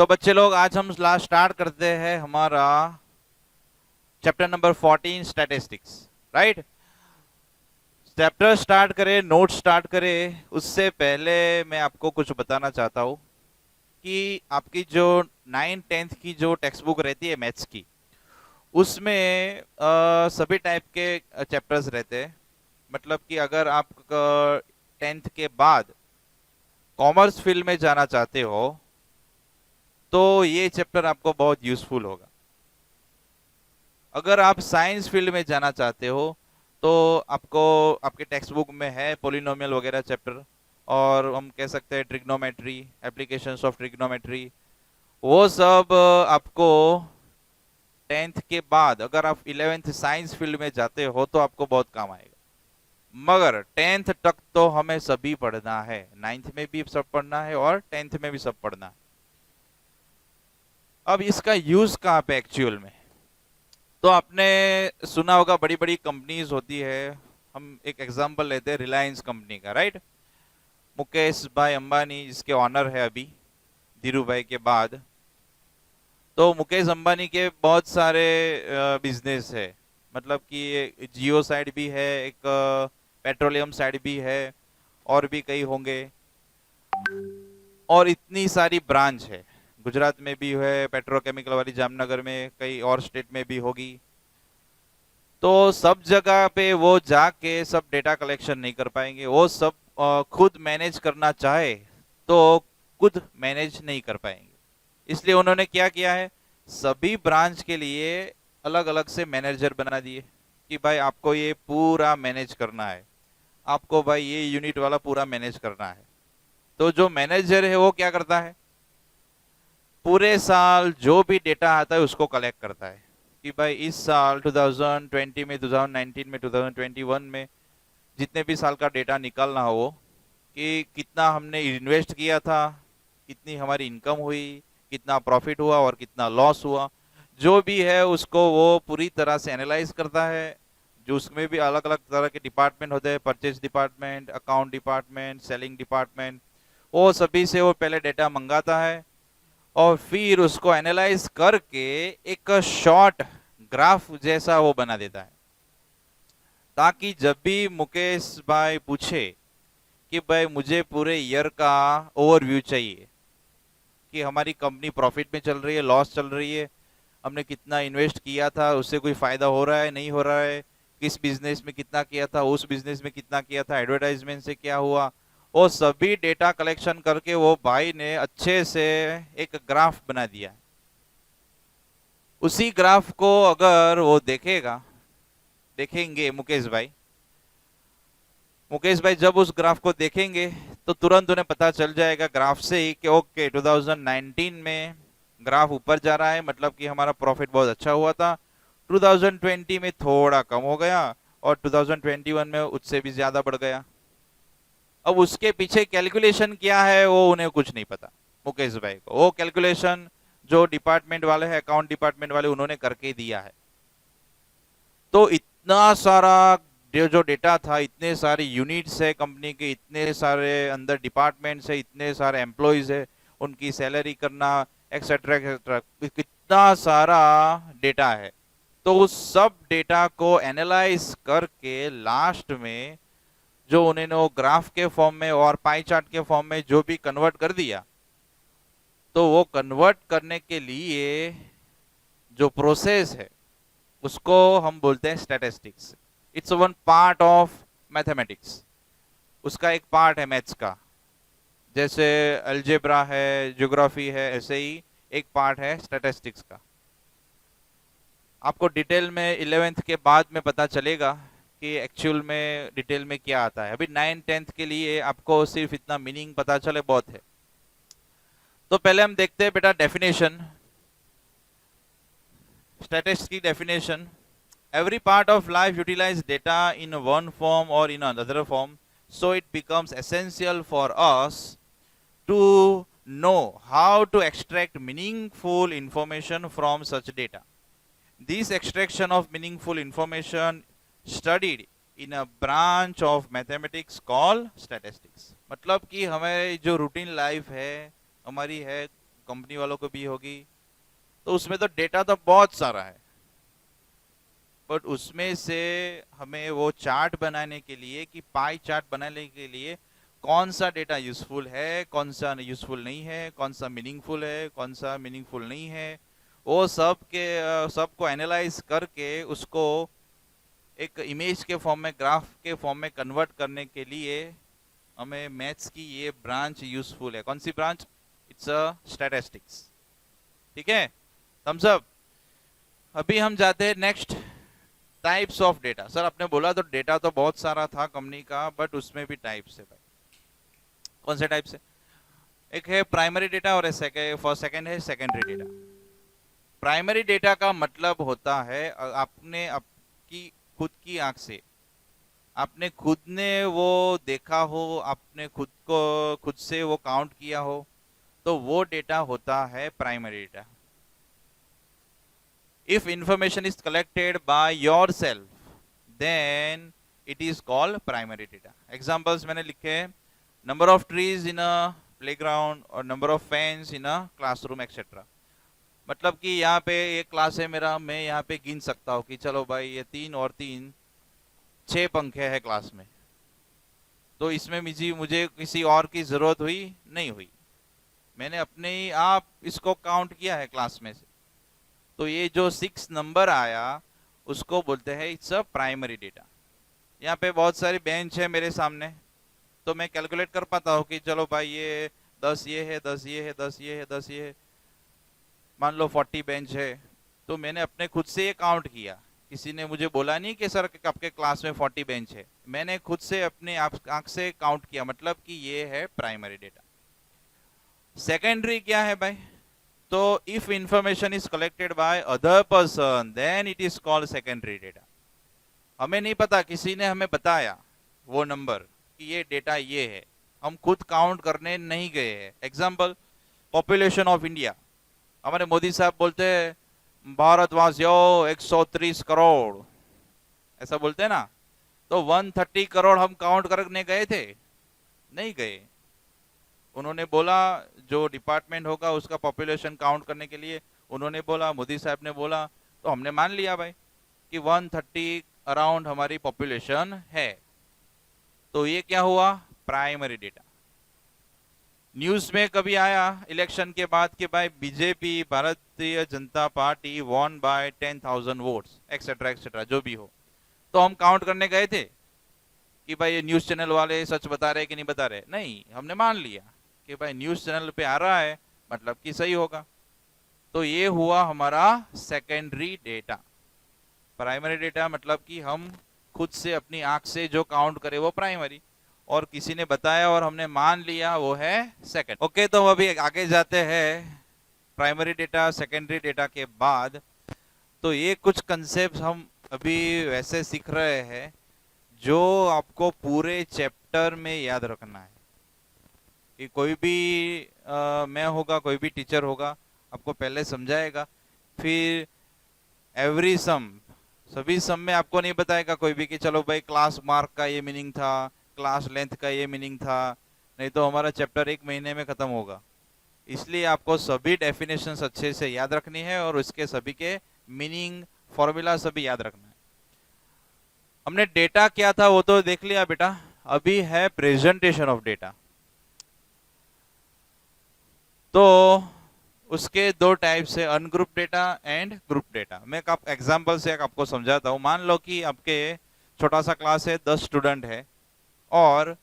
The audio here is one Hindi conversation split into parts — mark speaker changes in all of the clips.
Speaker 1: तो बच्चे लोग आज हम स्टार्ट करते हैं हमारा chapter number 14 statistics. Right. Chapter start करें, नोट स्टार्ट करें उससे पहले मैं आपको कुछ बताना चाहता हूँ कि आपकी जो 9th 10th की जो टेक्स्ट बुक रहती है मैथ्स की, उसमें सभी टाइप के चैप्टर्स रहते हैं। मतलब कि अगर आप 10th के बाद कॉमर्स फील्ड में जाना चाहते हो तो ये चैप्टर आपको बहुत यूजफुल होगा। अगर आप साइंस फील्ड में जाना चाहते हो तो आपको आपके टेक्स्ट बुक में है पोलिनोमियल वगैरह चैप्टर, और हम कह सकते हैं ट्रिग्नोमेट्री, एप्लीकेशंस ऑफ ट्रिग्नोमेट्री, वो सब आपको 10th के बाद अगर आप 11th साइंस फील्ड में जाते हो तो आपको बहुत काम आएगा। मगर 10th तक तो हमें सभी पढ़ना है, 9th में भी सब पढ़ना है और 10th में भी सब पढ़ना है। अब इसका यूज कहाँ पे एक्चुअल में, तो आपने सुना होगा बड़ी बड़ी कंपनीज होती है। हम एक एग्जांपल लेते हैं रिलायंस कंपनी का। राइट। मुकेश भाई अंबानी जिसके ऑनर है अभी धीरू भाई के बाद, तो मुकेश अंबानी के बहुत सारे बिजनेस है। मतलब कि जियो साइड भी है, एक पेट्रोलियम साइड भी है, और भी कई होंगे, और इतनी सारी ब्रांच है। गुजरात में भी है पेट्रोकेमिकल वाली, जामनगर में, कई और स्टेट में भी होगी। तो सब जगह पे वो जाके सब डेटा कलेक्शन नहीं कर पाएंगे, वो सब खुद मैनेज करना चाहे तो खुद मैनेज नहीं कर पाएंगे। इसलिए उन्होंने क्या किया है, सभी ब्रांच के लिए अलग अलग से मैनेजर बना दिए कि भाई आपको ये पूरा मैनेज करना है, आपको भाई ये यूनिट वाला पूरा मैनेज करना है। तो जो मैनेजर है वो क्या करता है, पूरे साल जो भी डेटा आता है उसको कलेक्ट करता है कि भाई इस साल 2020 में, 2019 में, 2021 में जितने भी साल का डेटा निकालना हो, कि कितना हमने इन्वेस्ट किया था, कितनी हमारी इनकम हुई, कितना प्रॉफिट हुआ और कितना लॉस हुआ, जो भी है उसको वो पूरी तरह से एनालाइज करता है। जो उसमें भी अलग अलग तरह के डिपार्टमेंट होते हैं, purchase department, account department, selling department, वो सभी से वो पहले डेटा मंगाता है और फिर उसको एनालाइज करके एक शॉर्ट ग्राफ जैसा वो बना देता है, ताकि जब भी मुकेश भाई पूछे कि भाई मुझे पूरे ईयर का ओवरव्यू चाहिए कि हमारी कंपनी प्रॉफिट में चल रही है, लॉस चल रही है, हमने कितना इन्वेस्ट किया था, उससे कोई फायदा हो रहा है, नहीं हो रहा है, किस बिजनेस में कितना किया था, उस बिजनेस में कितना किया था, एडवर्टाइजमेंट से क्या हुआ, वो सभी डेटा कलेक्शन करके वो भाई ने अच्छे से एक ग्राफ बना दिया। उसी ग्राफ को अगर वो देखेंगे मुकेश भाई जब उस ग्राफ को देखेंगे तो तुरंत उन्हें पता चल जाएगा ग्राफ से ही कि ओके 2019 में ग्राफ ऊपर जा रहा है, मतलब कि हमारा प्रॉफिट बहुत अच्छा हुआ था, 2020 में थोड़ा कम हो गया और 2021 में उससे भी ज्यादा बढ़ गया। अब उसके पीछे कैलकुलेशन क्या है वो उन्हें कुछ नहीं पता मुकेश भाई को, वो कैलकुलेशन जो डिपार्टमेंट वाले हैं, अकाउंट डिपार्टमेंट वाले, उन्होंने करके दिया है। तो इतना सारा जो डेटा था, इतने सारे यूनिट्स है कंपनी के, इतने सारे अंदर डिपार्टमेंट्स है, इतने सारे एम्प्लॉयज है, उनकी सैलरी करना, एक्सेट्रा एक्सेट्रा, कितना सारा डेटा है। तो उस सब डेटा को एनालाइज करके लास्ट में जो उन्होंने वो ग्राफ के फॉर्म में और पाई चार्ट के फॉर्म में जो भी कन्वर्ट कर दिया, तो वो कन्वर्ट करने के लिए जो प्रोसेस है उसको हम बोलते हैं statistics. It's one part of mathematics, उसका एक पार्ट है मैथ्स का। जैसे अलजेब्रा है, ज्योग्राफी है, ऐसे ही एक पार्ट है स्टैटिस्टिक्स का। आपको डिटेल में 11th के बाद में पता चलेगा कि एक्चुअल में डिटेल में क्या आता है। अभी 9th 10th के लिए आपको सिर्फ इतना मीनिंग पता चले बहुत है। तो पहले हम देखते हैं बेटा डेफिनेशन, स्टैटिस्टिक्स की definition. Every part of life utilize data in one form or in another form, so it becomes essential for us to know how to extract meaningful information from such data. This extraction of meaningful information studied in a branch of mathematics called statistics. मतलब कि हमें जो रूटीन लाइफ है हमारी है कंपनी वालों को भी होगी। तो उसमें तो डेटा तो बहुत सारा है, बट उसमें से हमें वो चार्ट बनाने के लिए, कि पाई चार्ट बनाने के लिए कौन सा डेटा यूजफुल है, कौन सा यूजफुल नहीं है, कौन सा मीनिंगफुल है, कौन सा मीनिंगफुल नहीं है, वो सबको एनालाइज करके उसको एक इमेज के फॉर्म में, ग्राफ के फॉर्म में कन्वर्ट करने के लिए हमें मैथ्स की ये ब्रांच यूजफुल है। कौन सी ब्रांच? It's a statistics. ठीक है, थम्स अप। अभी हम जाते हैं next, types of data. Sir आपने बोला तो डेटा तो बहुत सारा था कंपनी का, बट उसमें भी टाइप्स है भाई। कौन से टाइप्स है? एक है प्राइमरी डेटा और सेकंड है सेकेंडरी डेटा। प्राइमरी डेटा का मतलब होता है आपने आपकी खुद की आंख से, आपने खुद ने वो देखा हो, आपने खुद से वो काउंट किया हो, तो वो डेटा होता है primary data. If information is collected by yourself, then it is called primary data. Examples मैंने लिखे हैं, number of trees in a playground और number of fans in a classroom etc. मतलब कि यहाँ पे एक क्लास है मेरा, मैं यहाँ पे गिन सकता हूँ कि चलो भाई ये 3 और 3 6 पंखे हैं क्लास में। तो इसमें मुझे किसी और की जरूरत हुई नहीं हुई, मैंने अपने ही आप इसको काउंट किया है क्लास में से। तो ये जो 6 नंबर आया उसको बोलते हैं इट्स अ प्राइमरी डेटा। यहाँ पे बहुत सारी बेंच है मेरे सामने, तो मैं कैलकुलेट कर पाता हूँ कि चलो भाई ये 10 ये है, 10 ये है, 10 ये है, 10 ये है, मान लो 40 बेंच है। तो मैंने अपने खुद से ये काउंट किया, किसी ने मुझे बोला नहीं कि सर आपके क्लास में 40 बेंच है, मैंने खुद से अपने आंख से काउंट किया, मतलब कि ये है प्राइमरी डेटा। सेकेंडरी क्या है भाई? तो if information is collected by other person then it is called secondary data. हमें नहीं पता, किसी ने हमें बताया वो नंबर कि ये डेटा ये है, हम खुद काउंट करने नहीं गए हैं। एग्जांपल, पॉपुलेशन ऑफ इंडिया, हमारे मोदी साहब बोलते हैं भारतवासियों 130 करोड़, ऐसा बोलते हैं ना। तो 130 करोड़ हम काउंट करने गए थे? नहीं गए। उन्होंने बोला, जो डिपार्टमेंट होगा उसका पॉपुलेशन काउंट करने के लिए उन्होंने बोला, मोदी साहब ने बोला, तो हमने मान लिया भाई कि 130 अराउंड हमारी पॉपुलेशन है। तो ये क्या हुआ? Primary data. न्यूज में कभी आया इलेक्शन के बाद कि भाई BJP, Bharatiya Janata party won by 10,000 votes etcetera etcetera, जो भी हो, तो हम काउंट करने गए थे कि भाई ये न्यूज चैनल वाले सच बता रहे कि नहीं बता रहे? नहीं, हमने मान लिया कि भाई न्यूज चैनल पे आ रहा है मतलब कि सही होगा। तो ये हुआ हमारा सेकेंडरी डेटा। प्राइमरी डेटा मतलब कि हम खुद से अपनी आंख से जो काउंट करे वो प्राइमरी, और किसी ने बताया और हमने मान लिया वो है सेकंड। ओके, तो अभी आगे जाते हैं प्राइमरी डेटा सेकेंडरी डेटा के बाद। तो ये कुछ कंसेप्ट हम अभी वैसे सीख रहे हैं जो आपको पूरे चैप्टर में याद रखना है। कि कोई भी मैं होगा, कोई भी टीचर होगा, आपको पहले समझाएगा, फिर एवरी सम, सभी सम में आपको नहीं बताएगा कोई भी कि चलो भाई क्लास मार्क का ये मीनिंग था, क्लास लेंथ का ये मीनिंग था, नहीं तो हमारा चैप्टर 1 महीने में खत्म होगा। इसलिए आपको सभी डेफिनेशंस अच्छे से याद रखनी है और उसके सभी के मीनिंग, फॉर्मूला सभी याद रखना है। हमने डेटा क्या था वो तो देख लिया बेटा, अभी है प्रेजेंटेशन ऑफ डेटा। तो उसके 2 टाइप्स है, ungroup data and group data. मैं एक एग्जांपल से आपको समझाता हूँ। मान लो कि आपके छोटा सा क्लास है, 10 स्टूडेंट है, और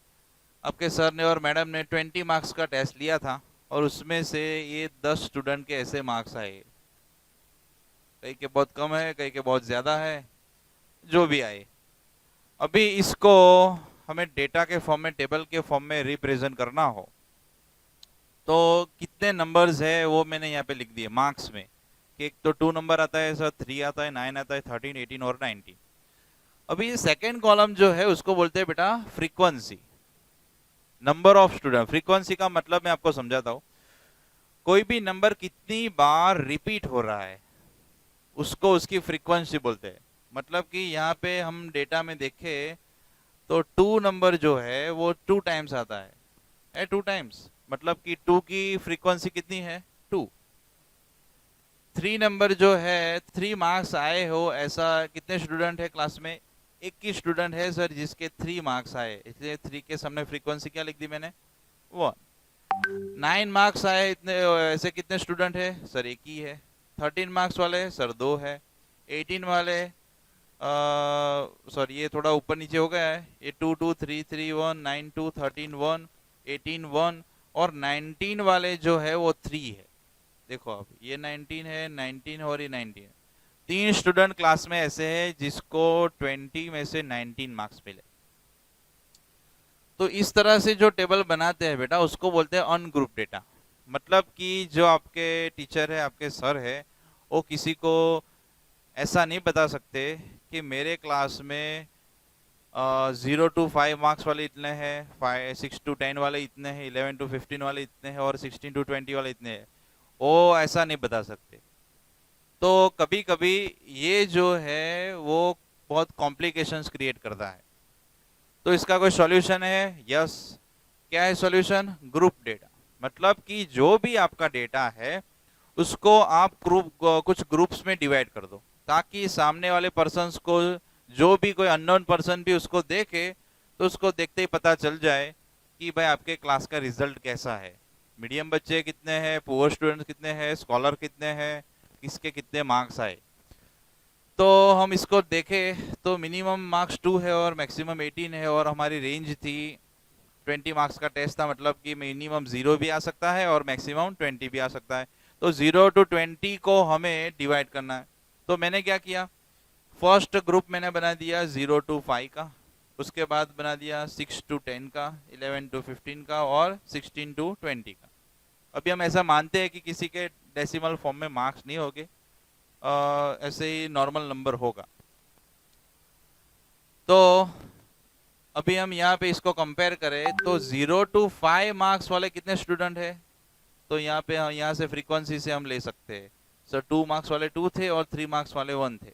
Speaker 1: आपके सर ने और मैडम ने 20 मार्क्स का टेस्ट लिया था, और उसमें से ये 10 स्टूडेंट के ऐसे मार्क्स आए, कई के बहुत कम है, कई के बहुत ज्यादा है, जो भी आए। अभी इसको हमें डेटा के फॉर्म में, टेबल के फॉर्म में रिप्रेजेंट करना हो, तो कितने नंबर्स है वो मैंने यहाँ पे लिख दिए मार्क्स में। कि एक तो 2 नंबर आता है सर, 3 आता है, 9 आता है, 13, 18 और 19। अभी सेकेंड कॉलम जो है उसको बोलते हैं बेटा frequency, number of student. Frequency का मतलब मैं आपको समझाता हूँ, कोई भी नंबर कितनी बार रिपीट हो रहा है उसको उसकी फ्रीक्वेंसी बोलते हैं। मतलब कि यहाँ पे हम डेटा में देखें तो 2 नंबर जो है वो 2 टाइम्स आता है 2 टाइम्स, मतलब कि 2 की फ्रीक्वेंसी कितनी है? 2। 3 नंबर जो है 3 मार्क्स आए हो, ऐसा कितने स्टूडेंट है क्लास में? एक ही स्टूडेंट है सर जिसके 3 मार्क्स आए, इसलिए 3 के सामने फ्रीक्वेंसी क्या लिख दी मैंने? 1। 9 मार्क्स आए, इतने ऐसे कितने स्टूडेंट है सर? एक ही है। 13 मार्क्स वाले सर 2 है। 18 वाले सॉरी ये थोड़ा ऊपर नीचे हो गया है, ये 2 2 3 3 1 9 2 13 1 18 1 और 19 वाले जो है वो 3 है। देखो अब ये 19 है, 19 और ये 19 है। 3 स्टूडेंट क्लास में ऐसे हैं जिसको 20 में से 19 मार्क्स मिले। तो इस तरह से जो टेबल बनाते हैं बेटा उसको बोलते हैं अनग्रुप डेटा। मतलब कि जो आपके टीचर है, आपके सर है, वो किसी को ऐसा नहीं बता सकते कि मेरे क्लास में 0 to 5 मार्क्स वाले इतने हैं, 6 to 10 वाले इतने हैं, 11 to 15 वाले इतने हैं और 16 to 20 वाले इतने हैं। वो ऐसा नहीं बता सकते। तो कभी कभी ये जो है वो बहुत कॉम्प्लिकेशंस क्रिएट करता है। तो इसका कोई सॉल्यूशन है? यस। क्या है सॉल्यूशन? Group data. मतलब कि जो भी आपका डेटा है उसको आप कुछ ग्रुप्स में डिवाइड कर दो, ताकि सामने वाले पर्सन्स को, जो भी कोई अननोन पर्सन भी उसको देखे तो उसको देखते ही पता चल जाए कि भाई आपके क्लास का रिजल्ट कैसा है, मीडियम बच्चे कितने हैं, पुअर स्टूडेंट्स कितने हैं, स्कॉलर कितने हैं, किसके कितने मार्क्स आए। तो हम इसको देखें तो मिनिमम मार्क्स 2 है और मैक्सिमम 18 है, और हमारी रेंज थी 20 मार्क्स का टेस्ट था, मतलब कि मिनिमम 0 भी आ सकता है और मैक्सिमम 20 भी आ सकता है। तो 0 to 20 को हमें डिवाइड करना है। तो मैंने क्या किया, फर्स्ट ग्रुप मैंने बना दिया 0 to 5 का, उसके बाद बना दिया 6 to 10 का, 11 to 15 का और 16 to 20 का। अभी हम ऐसा मानते हैं कि किसी के डेसिमल फॉर्म में मार्क्स नहीं होंगे, ऐसे ही नॉर्मल नंबर होगा। तो अभी हम यहाँ पे इसको कंपेयर करें तो 0 to 5 मार्क्स वाले कितने स्टूडेंट है? तो यहाँ पे यहाँ से फ्रीक्वेंसी से हम ले सकते हैं। सर 2 मार्क्स वाले 2 थे और 3 मार्क्स वाले 1 थे,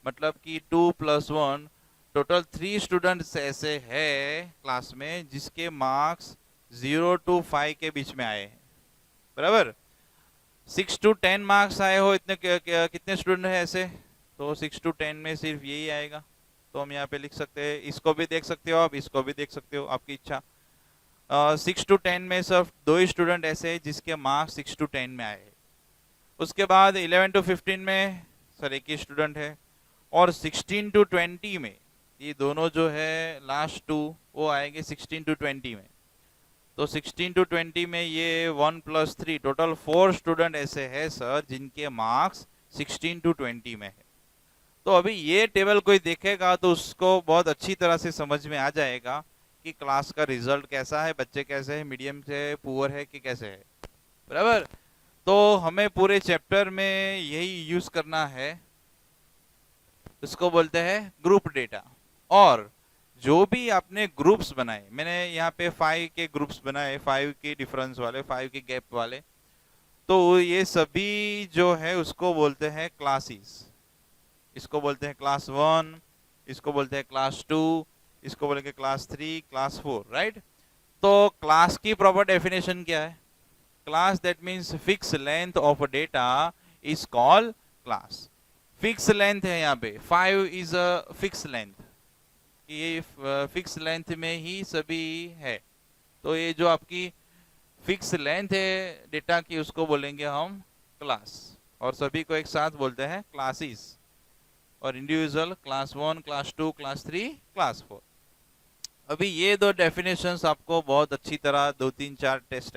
Speaker 1: मतलब कि 2 + 1 टोटल 3 स्टूडेंट्स ऐसे है क्लास में जिसके मार्क्स 0 to 5 के बीच में आए हैं, बराबर। 6 to 10 मार्क्स आए हो, इतने कितने स्टूडेंट है ऐसे? तो 6 to 10 में सिर्फ यही आएगा। तो हम यहाँ पे लिख सकते हैं, इसको भी देख सकते हो आप, इसको भी देख सकते हो, आपकी इच्छा। 6 to 10 में सिर्फ 2 ही स्टूडेंट ऐसे हैं जिसके मार्क्स 6 to 10 में आए हैं। उसके बाद 11 to 15 में सर एक ही स्टूडेंट है, और 16 to 20 में ये दोनों जो है लास्ट 2 वो आएंगे 16 to 20 में। तो 16 to 20 में ये 1 + 3 टोटल 4 स्टूडेंट ऐसे हैं सर जिनके मार्क्स 16 to 20 में है। तो अभी ये टेबल कोई देखेगा तो उसको बहुत अच्छी तरह से समझ में आ जाएगा कि क्लास का रिजल्ट कैसा है, बच्चे कैसे हैं, मीडियम से पुअर है कि कैसे है, बराबर। तो हमें पूरे चैप्टर में यही यूज करना है, इसको बोलते हैं ग्रुप डेटा। और जो भी आपने ग्रुप्स बनाए, मैंने यहाँ पे 5 के ग्रुप्स बनाए, 5 के डिफरेंस वाले, 5 के गैप वाले, तो ये सभी जो है उसको बोलते हैं क्लासेस। इसको बोलते हैं क्लास 1, इसको बोलते हैं क्लास 2, इसको बोलेंगे क्लास 3, क्लास 4, राइट। तो क्लास की प्रॉपर डेफिनेशन क्या है? Class that means fix length of data is called class. Fix length है यहाँ पे, 5 इज अ फिक्स लेंथ, ये फिक्स लेंथ में ही सभी है। तो ये जो आपकी फिक्स लेंथ है डेटा की उसको बोलेंगे हम क्लास, और सभी को एक साथ बोलते हैं क्लासेस, और individual class 1, class 2, class 3, class 4। अभी ये दो डेफिनेशंस आपको बहुत अच्छी तरह 2 3 4 टेस्ट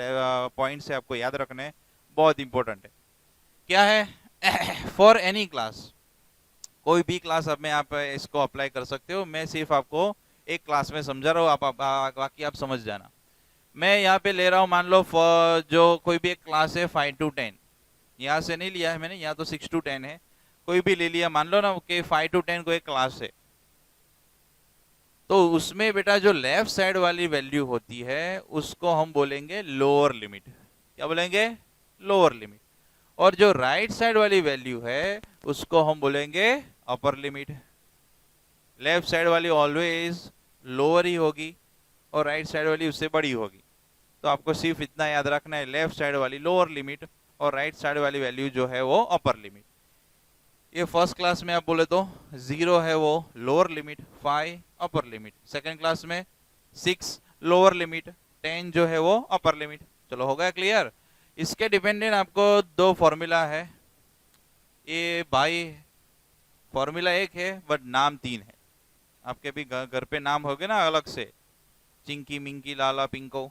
Speaker 1: पॉइंट से आपको याद रखने, बहुत इंपॉर्टेंट है। क्या है? फॉर एनी क्लास, कोई भी क्लास अब में आप इसको अप्लाई कर सकते हो। मैं सिर्फ आपको एक क्लास में समझा रहा हूँ, आप बाकी आप समझ जाना। मैं यहाँ पे ले रहा हूँ, मान लो जो कोई भी एक क्लास है 5 to 10, यहाँ से नहीं लिया है मैंने, यहाँ तो 6 to 10 है, कोई भी ले लिया, मान लो ना कि 5 to 10 को एक क्लास है। तो उसमें बेटा जो लेफ्ट साइड वाली वैल्यू होती है उसको हम बोलेंगे लोअर लिमिट। क्या बोलेंगे? Lower limit. और जो राइट साइड वाली वैल्यू है उसको हम बोलेंगे अपर लिमिट। लेफ्ट साइड वाली ऑलवेज लोअर ही होगी और राइट साइड वाली उससे बड़ी होगी। तो आपको सिर्फ इतना याद रखना है, लेफ्ट साइड वाली लोअर लिमिट और राइट साइड वाली वैल्यू जो है वो अपर लिमिट। ये फर्स्ट क्लास में आप बोले तो 0 है वो lower limit, 5 upper limit. Second class में 6 लोअर लिमिट, 10 जो है वो अपर लिमिट। चलो हो गया क्लियर। इसके डिपेंडेंट आपको दो फॉर्मूला है, ये बाई फॉर्मूला एक है बट नाम तीन है। आपके भी घर पे नाम होगे ना अलग से, चिंकी मिंकी लाला पिंको,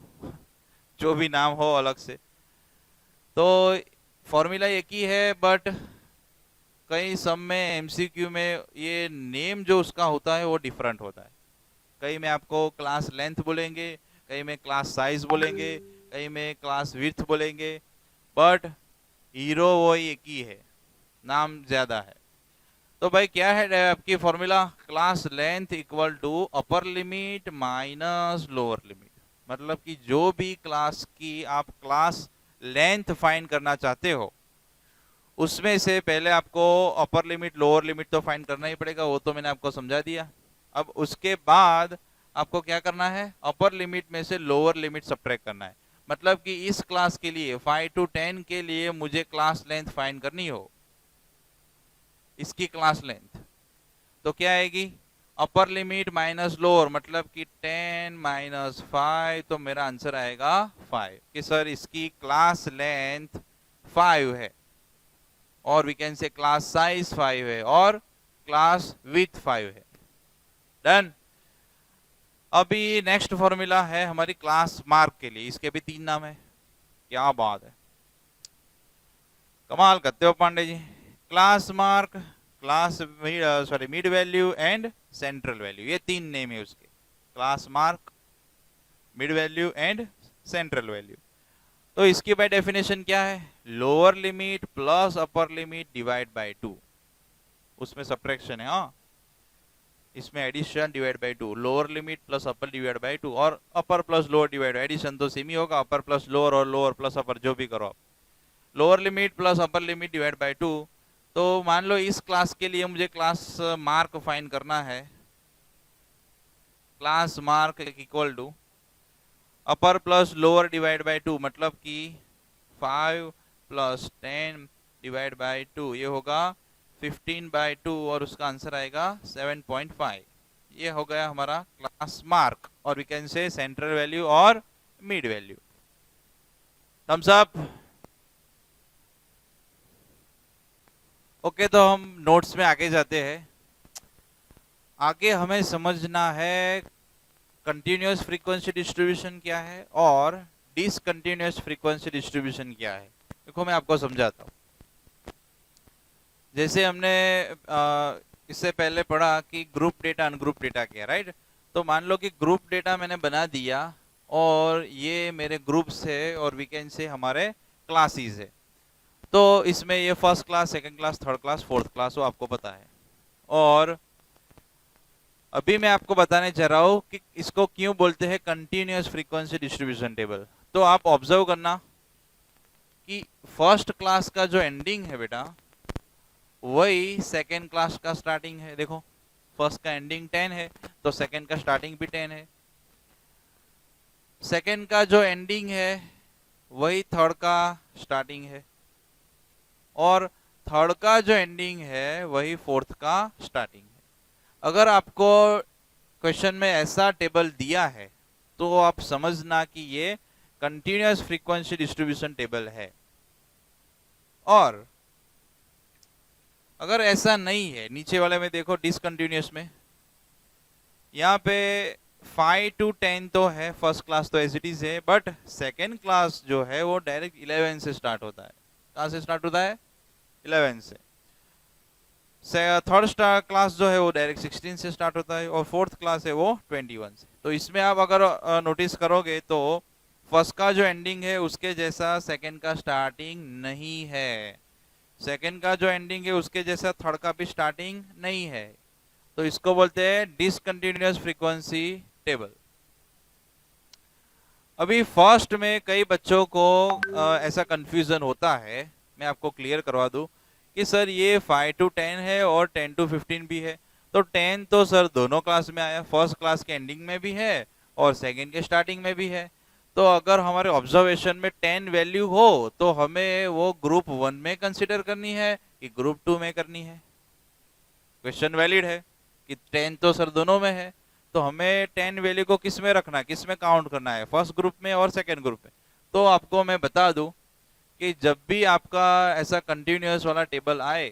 Speaker 1: जो भी नाम हो अलग से, तो फॉर्मूला एक ही है बट कई सब में एमसीक्यू में ये नेम जो उसका होता है वो डिफरेंट होता है। कई में आपको क्लास लेंथ बोलेंगे, कई में क्लास साइज बोलेंगे, कई में क्लास विड्थ बोलेंगे, बट हीरो वो एक ही है, नाम ज्यादा है। तो भाई क्या है आपकी formula, class length equal to upper limit minus lower limit. मतलब कि जो भी क्लास की आप क्लास लेंथ फाइंड करना चाहते हो उसमें से पहले आपको अपर लिमिट लोअर लिमिट तो फाइंड करना ही पड़ेगा, वो तो मैंने आपको समझा दिया। अब उसके बाद आपको क्या करना है, अपर लिमिट में से लोअर लिमिट सब्ट्रैक्ट करना है। मतलब कि इस क्लास के लिए 5 to 10 के लिए मुझे क्लास लेंथ फाइंड करनी हो, इसकी क्लास लेंथ तो क्या आएगी, अपर लिमिट माइनस लोअर, मतलब कि 10 माइनस 5, तो मेरा आंसर आएगा 5 कि सर इसकी क्लास लेंथ 5 है और we can say class size 5 है और क्लास विड्थ 5 है। डन। अभी नेक्स्ट फॉर्मूला है हमारी क्लास मार्क के लिए, इसके भी तीन नाम है। क्या बात है, कमाल करते हो Pandey ji. Class mark, class mid value and central value, ये तीन नेम है उसके, class mark, mid value and central value. तो इसकी बाय डेफिनेशन क्या है, lower limit plus upper limit divide by 2, उसमें सब्ट्रैक्शन है, हाँ इसमें addition divide by 2, lower limit plus upper divide by 2, और upper plus lower divide, addition तो सेम ही होगा, अपर प्लस लोअर और लोअर प्लस अपर जो भी करो आप। Lower limit plus upper limit divide by 2। तो मान लो इस क्लास के लिए मुझे क्लास मार्क फाइंड करना है, class mark equal to upper plus lower divide by 2, मतलब कि 5 प्लस 10 डिवाइड बाय 2, ये होगा 15 बाय 2 और उसका आंसर आएगा 7.5। ये हो गया हमारा क्लास मार्क, और we can say central value और mid value. Thumbs up. Okay, तो हम नोट्स में आगे जाते हैं। आगे हमें समझना है कंटिन्यूअस फ्रीक्वेंसी डिस्ट्रीब्यूशन क्या है और डिसकंटिन्यूअस फ्रीक्वेंसी डिस्ट्रीब्यूशन क्या है। देखो मैं आपको समझाता हूँ। जैसे हमने इससे पहले पढ़ा कि ग्रुप डेटा अनग्रुप डेटा क्या, राइट। तो मान लो कि ग्रुप डेटा मैंने बना दिया और ये मेरे ग्रुप्स है और वीकेंड से हमारे क्लासेस है। तो इसमें ये first class, second class, third class, fourth class, वो आपको पता है। और अभी मैं आपको बताने जा रहा हूं कि इसको क्यों बोलते हैं कंटिन्यूअस फ्रीक्वेंसी डिस्ट्रीब्यूशन टेबल। तो आप ऑब्जर्व करना कि फर्स्ट क्लास का जो एंडिंग है बेटा वही सेकेंड क्लास का स्टार्टिंग है। देखो फर्स्ट का एंडिंग 10 है तो सेकेंड का स्टार्टिंग भी 10 है। सेकेंड का जो एंडिंग है वही थर्ड का स्टार्टिंग है, और थर्ड का जो एंडिंग है वही फोर्थ का स्टार्टिंग है। अगर आपको क्वेश्चन में ऐसा टेबल दिया है तो आप समझना कि ये कंटिन्यूअस फ्रीक्वेंसी डिस्ट्रीब्यूशन टेबल है। और अगर ऐसा नहीं है, नीचे वाले में देखो डिसकंटिन्यूअस में, यहाँ पे 5 to 10 तो है, फर्स्ट क्लास तो एज इट इज है, बट सेकेंड क्लास जो है वो डायरेक्ट 11 से स्टार्ट होता है। कहाँ से स्टार्ट होता है, 11 से। थर्ड क्लास जो है वो डायरेक्ट 16 से स्टार्ट होता है, और फोर्थ क्लास है वो 21 से। तो इसमें आप अगर नोटिस करोगे तो फर्स्ट का जो एंडिंग है उसके जैसा सेकेंड का स्टार्टिंग नहीं है, सेकेंड का जो एंडिंग है उसके जैसा थर्ड का भी स्टार्टिंग नहीं है। तो इसको बोलते हैं डिसकंटिन्यूअस फ्रीक्वेंसी टेबल। अभी फर्स्ट में कई बच्चों को ऐसा कंफ्यूजन होता है, मैं आपको क्लियर करवा दूं कि सर ये 5 to 10 है और 10 to 15 भी है। तो 10 तो सर दोनों क्लास में आया, फर्स्ट क्लास के एंडिंग में भी है और सेकेंड के स्टार्टिंग में भी है। तो अगर हमारे ऑब्जर्वेशन में 10 वैल्यू हो तो हमें वो ग्रुप 1 में कंसिडर करनी है कि ग्रुप 2 में करनी है। क्वेश्चन वैलिड है कि 10 तो सर दोनों में है, तो हमें 10 वैल्यू को किस में रखना है, किस में काउंट करना है, फर्स्ट ग्रुप में और सेकेंड ग्रुप में। तो आपको मैं बता दूं कि जब भी आपका ऐसा कंटिन्यूअस वाला टेबल आए,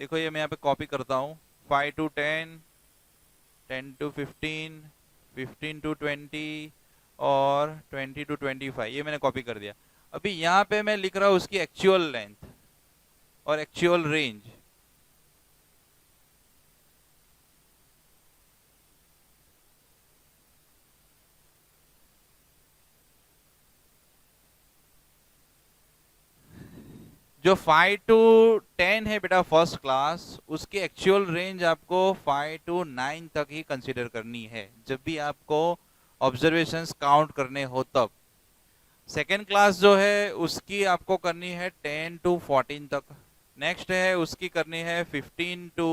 Speaker 1: देखो ये मैं यहाँ पे कॉपी करता हूँ, 5 to 10, 10 to 15, 15 to 20 और 20 to 25, ये मैंने कॉपी कर दिया। अभी यहाँ पे मैं लिख रहा हूँ उसकी एक्चुअल लेंथ और एक्चुअल रेंज। जो 5 to 10 है बेटा फर्स्ट क्लास, उसकी एक्चुअल रेंज आपको 5 to 9 तक ही कंसीडर करनी है जब भी आपको ऑब्जर्वेशंस काउंट करने हो तब। सेकेंड क्लास जो है उसकी आपको करनी है 10 to 14 तक। नेक्स्ट है उसकी करनी है 15 to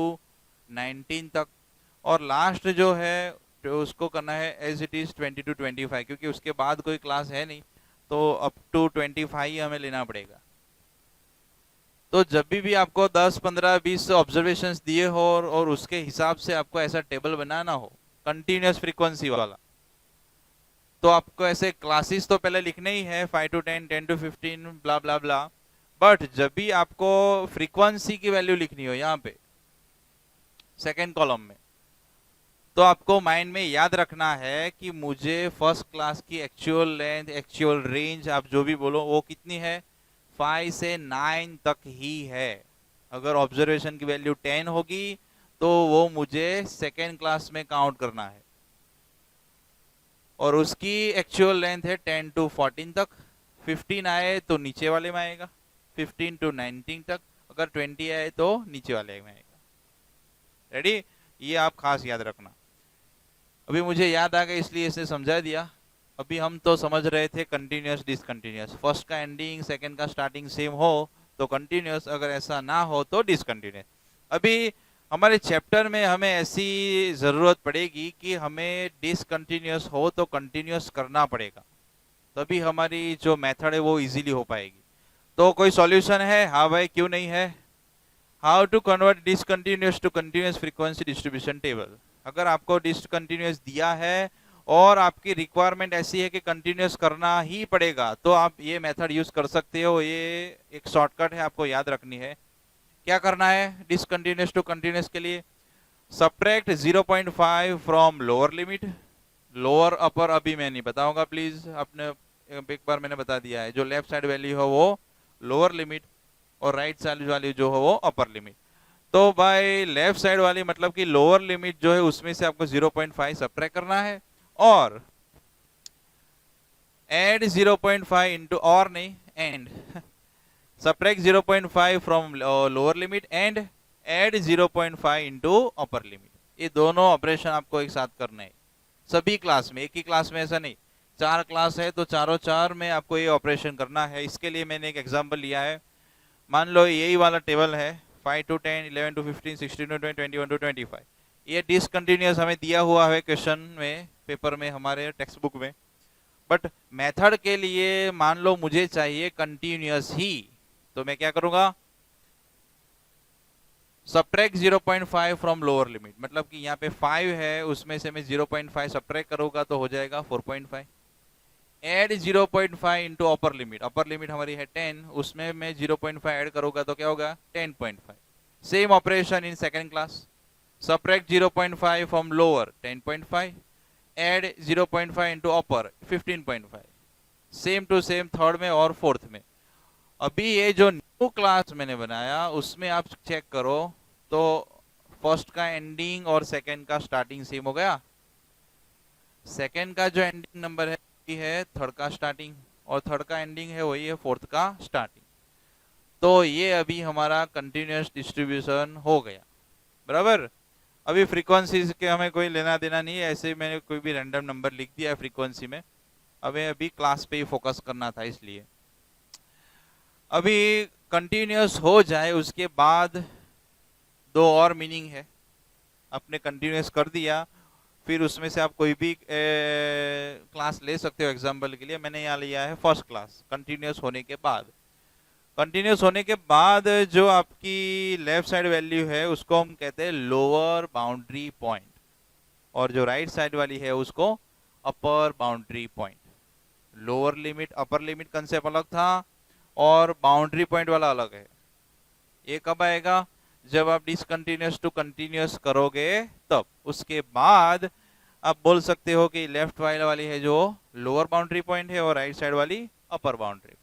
Speaker 1: 19 तक। और लास्ट जो है तो उसको करना है एज इट इज 20 to 25, क्योंकि उसके बाद कोई क्लास है नहीं, तो अप टू 25 हमें लेना पड़ेगा। तो जब भी आपको 10, 15, 20 ऑब्जर्वेशंस दिए हो और उसके हिसाब से आपको ऐसा टेबल बनाना हो कंटिन्यूअस फ्रीक्वेंसी वाला, तो आपको ऐसे क्लासेस तो पहले लिखने ही है 5 to 10, 10 to 15, blah blah blah. But जब भी आपको फ्रीक्वेंसी की वैल्यू लिखनी हो यहाँ पे सेकेंड कॉलम में, तो आपको माइंड में याद रखना है कि मुझे फर्स्ट क्लास की एक्चुअल लेंथ, एक्चुअल रेंज, आप जो भी बोलो, वो कितनी है, 5 से 9 तक ही है। अगर ऑब्जर्वेशन की वैल्यू 10 होगी तो वो मुझे सेकेंड क्लास में काउंट करना है, और उसकी एक्चुअल लेंथ है 10 to 14 तक। 15 आए तो नीचे वाले में आएगा, 15 to 19 तक। अगर 20 आए तो नीचे वाले में आएगा। रेडी, ये आप खास याद रखना। अभी मुझे याद आ गया इसलिए इसे समझा दिया। अभी हम तो समझ रहे थे कंटिन्यूअस डिसकंटिन्यूअस, फर्स्ट का एंडिंग सेकंड का स्टार्टिंग सेम हो तो कंटिन्यूअस, अगर ऐसा ना हो तो डिसकंटिन्यूअस। अभी हमारे चैप्टर में हमें ऐसी जरूरत पड़ेगी कि हमें डिसकंटिन्यूअस हो तो कंटिन्यूअस करना पड़ेगा, तभी हमारी जो मेथड है वो इजीली हो पाएगी। तो कोई सॉल्यूशन है? हाँ भाई, क्यों नहीं है। How to convert discontinuous to continuous frequency distribution table. अगर आपको डिसकंटिन्यूअस दिया है और आपकी रिक्वायरमेंट ऐसी है कि कंटिन्यूअस करना ही पड़ेगा, तो आप ये मेथड यूज कर सकते हो। ये एक शॉर्टकट है, आपको याद रखनी है। क्या करना है डिसकंटिन्यूअस टू कंटिन्यूअस के लिए? Subtract 0.5 from lower limit. Lower upper अभी मैं नहीं बताऊंगा प्लीज, आपने एक बार मैंने बता दिया है। जो लेफ्ट साइड वैल्यू है वो लोअर लिमिट और राइट साइड वाली जो है वो अपर लिमिट। तो बाय लेफ्ट साइड वाली मतलब कि लोअर लिमिट जो है उसमें से आपको 0.5 सब्ट्रैक्ट करना है, और एड 0.5 इंटू, और नहीं and, subtract 0.5 from lower limit and add 0.5 into upper limit. ये दोनों ऑपरेशन आपको एक साथ करने हैं सभी क्लास में, एक ही क्लास में ऐसा नहीं। 4 क्लास है तो चारों 4 में आपको ये ऑपरेशन करना है। इसके लिए मैंने एक एग्जांपल लिया है। मान लो यही वाला टेबल है 5 to 10, 11 to 15, 16 to 20, 21 to 25। ये डिसकंटिन्यूअस हमें दिया हुआ है क्वेश्चन में, पेपर में, हमारे टेक्स्ट बुक में। बट मेथड के लिए मान लो मुझे चाहिए कंटिन्यूअस ही, तो मैं क्या करूंगा, सब्ट्रैक्ट 0.5 फ्रॉम लोअर लिमिट, मतलब कि यहाँ पे 5 है उसमें से मैं 0.5 सब्ट्रैक्ट करूंगा तो हो जाएगा 4.5। Add 0.5 into upper limit, upper limit हमारी है 10, उसमें मैं 0.5 ऐड करूंगा तो क्या होगा 10.5। Same operation in second class, subtract 0.5 from lower 10.5, add 0.5 into upper 15.5। Same to same third में और फोर्थ में। अभी ये जो न्यू क्लास मैंने बनाया उसमें आप चेक करो तो फर्स्ट का एंडिंग और सेकेंड का स्टार्टिंग सेम हो गया। सेकेंड का जो एंडिंग नंबर है थर्ड का स्टार्टिंग, और थर्ड का एंडिंग है वही है फोर्थ का स्टार्टिंग। तो ये अभी हमारा कंटिन्यूअस डिस्ट्रीब्यूशन हो गया, बराबर। अभी फ्रीक्वेंसीज के हमें कोई लेना देना नहीं है, ऐसे मैंने कोई भी रैंडम नंबर लिख दिया है फ्रीक्वेंसी में। हमें अभी क्लास पे ही फोकस करना था, इसलिए अभी कंटिन्यूअस हो जाए उसके बाद 2 और मीनिंग है। आपने कंटिन्यूअस कर दिया, फिर उसमें से आप कोई भी क्लास ले सकते हो। एग्जाम्पल के लिए मैंने यहाँ लिया है फर्स्ट क्लास। कंटिन्यूस होने के बाद, कंटिन्यूस होने के बाद जो आपकी लेफ्ट साइड वैल्यू है उसको हम कहते हैं लोअर बाउंड्री पॉइंट, और जो राइट साइड वाली है उसको अपर boundary point. Lower limit upper limit concept अलग था और बाउंड्री पॉइंट वाला अलग है। ये कब आएगा? जब आप डिसकंटिन्यूस टू कंटिन्यूस करोगे तब। उसके बाद आप बोल सकते हो कि लेफ्ट वाली है जो लोअर बाउंड्री पॉइंट है और राइट साइड वाली अपर बाउंड्री।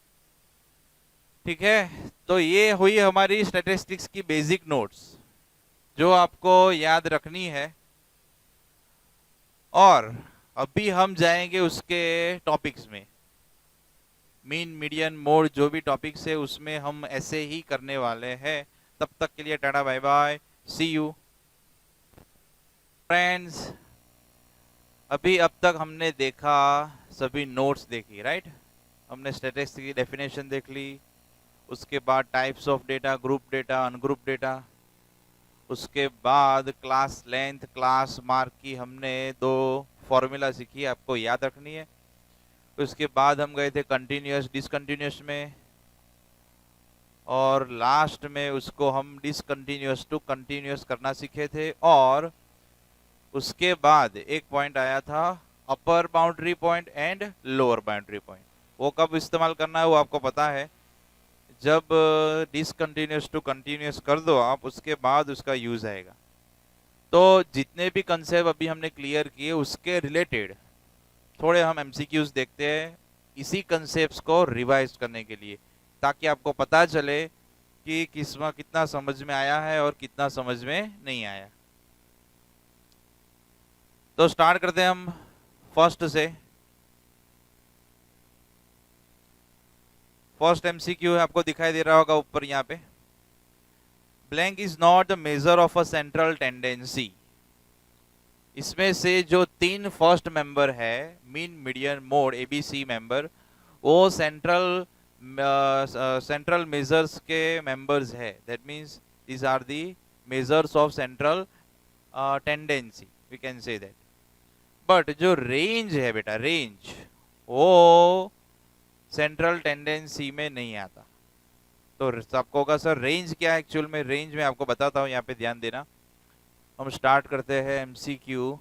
Speaker 1: ठीक है, तो ये हुई हमारी स्टैटिस्टिक्स की बेसिक नोट्स जो आपको याद रखनी है। और अभी हम जाएंगे उसके टॉपिक्स में। मीन मीडियन मोड जो भी टॉपिक्स है उसमें हम ऐसे ही करने वाले हैं। तब तक के लिए tata bye bye, see you friends. अभी अब तक हमने देखा, सभी नोट्स देखी, राइट। हमने स्टैटिस्टिक्स की डेफिनेशन देख ली, उसके बाद types of data, group data, ungroup data, उसके बाद क्लास लेंथ, क्लास मार्क की हमने 2 फॉर्मूला सीखी, आपको याद रखनी है। उसके बाद हम गए थे कंटिन्यूस डिसकंटिन्यूस में, और लास्ट में उसको हम डिसकंटिन्यूस टू कंटिन्यूस करना सीखे थे। और उसके बाद एक पॉइंट आया था अपर boundary point and lower boundary point. वो कब इस्तेमाल करना है वो आपको पता है। जब डिसकंटिन्यूस टू कंटिन्यूस कर दो आप, उसके बाद उसका यूज आएगा। तो जितने भी कंसेप्ट अभी हमने क्लियर किए उसके रिलेटेड थोड़े हम एमसीक्यूज देखते हैं इसी कंसेप्ट्स को रिवाइज करने के लिए, ताकि आपको पता चले कि कितना समझ में आया है और कितना समझ में नहीं आया। तो स्टार्ट करते हैं हम फर्स्ट से। फर्स्ट एमसीक्यू है, आपको दिखाई दे रहा होगा ऊपर यहाँ पे। Blank is not the measure of a central tendency. इसमें से जो 3 फर्स्ट मेंबर है mean median mode ABC member, वो सेंट्रल मेजर्स के मेंबर्स है। That means these are the measures of central tendency, we can say that. But जो रेंज है बेटा, रेंज वो सेंट्रल टेंडेंसी में नहीं आता। तो आपको होगा सर रेंज क्या है एक्चुअल में? रेंज में आपको बताता हूं, यहाँ पे ध्यान देना। हम स्टार्ट करते हैं एमसीक्यू।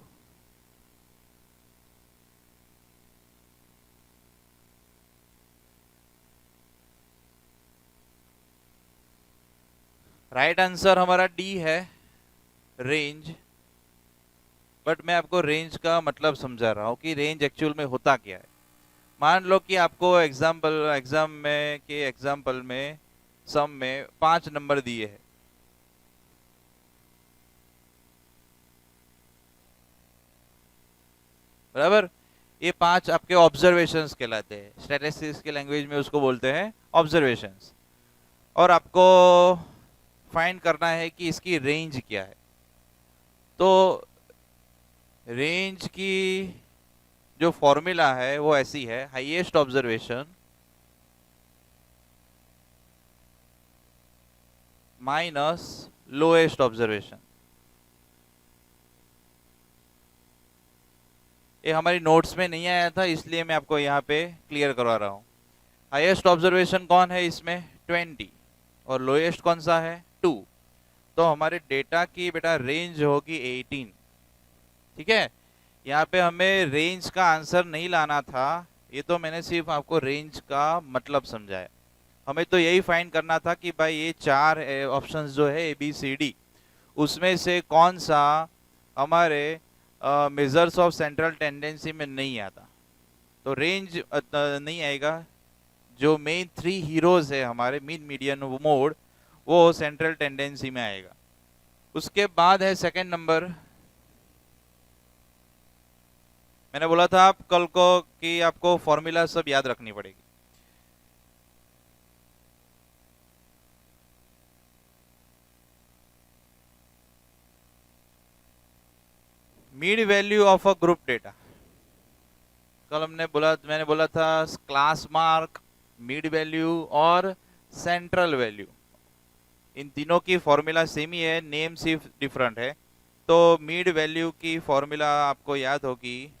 Speaker 1: राइट आंसर हमारा डी है, रेंज। बट मैं आपको रेंज का मतलब समझा रहा हूं कि रेंज एक्चुअल में होता क्या है। मान लो कि आपको एग्जाम में सम में 5 नंबर दिए हैं, बराबर। ये 5 आपके ऑब्जर्वेशंस कहलाते हैं, स्टैटिस्टिक्स की लैंग्वेज में उसको बोलते हैं ऑब्जर्वेशंस। और आपको फाइंड करना है कि इसकी रेंज क्या है। तो रेंज की जो फॉर्मूला है वो ऐसी है, highest observation minus lowest observation. ये हमारी नोट्स में नहीं आया था, इसलिए मैं आपको यहाँ पे क्लियर करवा रहा हूँ। हाईएस्ट ऑब्जर्वेशन कौन है इसमें? 20, और लोएस्ट कौन सा है? 2। तो हमारे डेटा की बेटा रेंज होगी 18। ठीक है, यहाँ पे हमें रेंज का आंसर नहीं लाना था, ये तो मैंने सिर्फ आपको रेंज का मतलब समझाया। हमें तो यही फाइंड करना था कि भाई ये 4 ऑप्शंस जो है ABCD, उसमें से कौन सा हमारे मेजर्स ऑफ सेंट्रल टेंडेंसी में नहीं आता। तो रेंज नहीं आएगा। जो मेन 3 हीरोज है हमारे मीन मीडियन मोड, वो सेंट्रल टेंडेंसी में आएगा। उसके बाद है सेकंड नंबर। मैंने बोला था आप कल को कि आपको फॉर्मूला सब याद रखनी पड़ेगी। Mid value of a group data. कल मैंने बोला था क्लास मार्क, मीड वैल्यू और सेंट्रल वैल्यू, इन तीनों की फॉर्मूला सेम ही है, नेम सिर्फ डिफरेंट है। तो मीड वैल्यू की फॉर्मूला आपको याद होगी,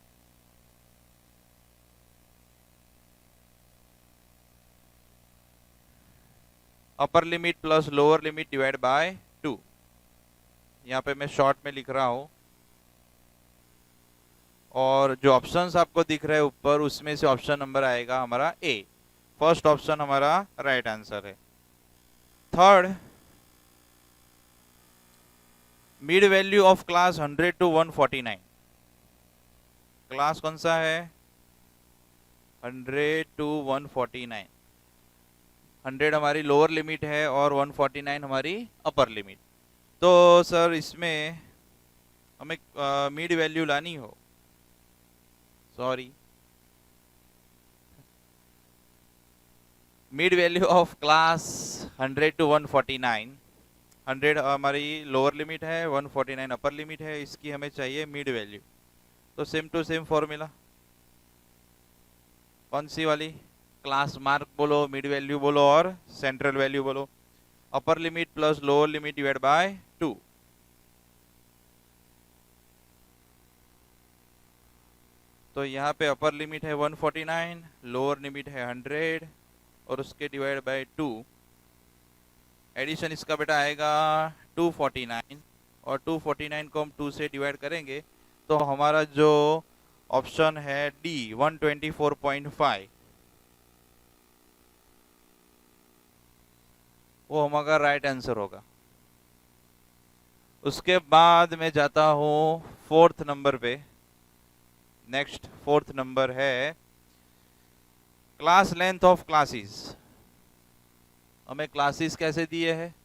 Speaker 1: अपर limit plus lower limit divide by 2। यहाँ पे मैं शॉर्ट में लिख रहा हूं, और जो ऑप्शंस आपको दिख रहे हैं ऊपर, उसमें से ऑप्शन नंबर आएगा हमारा ए। फर्स्ट ऑप्शन हमारा राइट आंसर है। Third, mid value of class 100 to 149। Class कौन सा है? 100 to 149। 100 हमारी लोअर लिमिट है और 149 हमारी अपर लिमिट। तो सर इसमें हमें मिड वैल्यू लानी हो, sorry, mid value of class 100 to 149। 100 हमारी लोअर लिमिट है, 149 अपर लिमिट है, इसकी हमें चाहिए मिड वैल्यू। तो सेम टू सेम फॉर्मूला, कौन सी वाली? क्लास मार्क बोलो, मिड वैल्यू बोलो और सेंट्रल वैल्यू बोलो। अपर limit plus lower limit divide by 2। तो यहाँ पे अपर लिमिट है 149, लोअर लिमिट है 100 और उसके डिवाइड बाय 2। एडिशन इसका बेटा आएगा 249, और 249 को हम 2 से डिवाइड करेंगे तो हमारा जो ऑप्शन है डी 124.5, वो हमारा राइट आंसर होगा। उसके बाद मैं जाता हूं फोर्थ नंबर पे। नेक्स्ट फोर्थ नंबर है क्लास लेंथ ऑफ क्लासेस। हमें क्लासेस कैसे दिए हैं?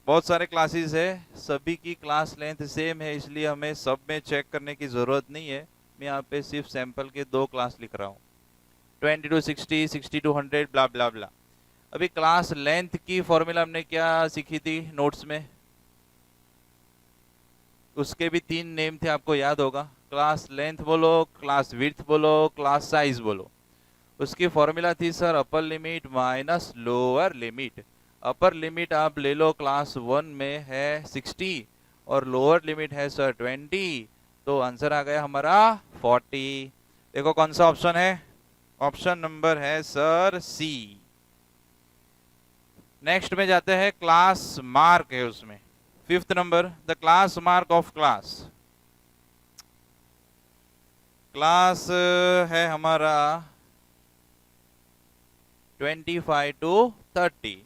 Speaker 1: बहुत सारे क्लासेस है, सभी की क्लास लेंथ सेम है, इसलिए हमें सब में चेक करने की जरूरत नहीं है। मैं यहाँ पे सिर्फ सैंपल के 2 क्लास लिख रहा हूँ, 20 to 60, 60 to 100, ब्ला ब्ला ब्ला। अभी क्लास लेंथ की फॉर्मूला हमने क्या सीखी थी नोट्स में? उसके भी 3 नेम थे, आपको याद होगा। क्लास लेंथ बोलो, क्लास विड्थ बोलो, क्लास साइज बोलो। उसकी फॉर्मूला थी सर अपर limit minus lower limit. Upper limit आप ले लो, क्लास 1 में है 60 और लोअर लिमिट है सर 20, तो आंसर आ गया हमारा 40। देखो कौन सा ऑप्शन है? ऑप्शन नंबर है सर सी। नेक्स्ट में जाते हैं, क्लास मार्क है उसमें। 5th number, the class mark of class. Class है हमारा 25 to 30,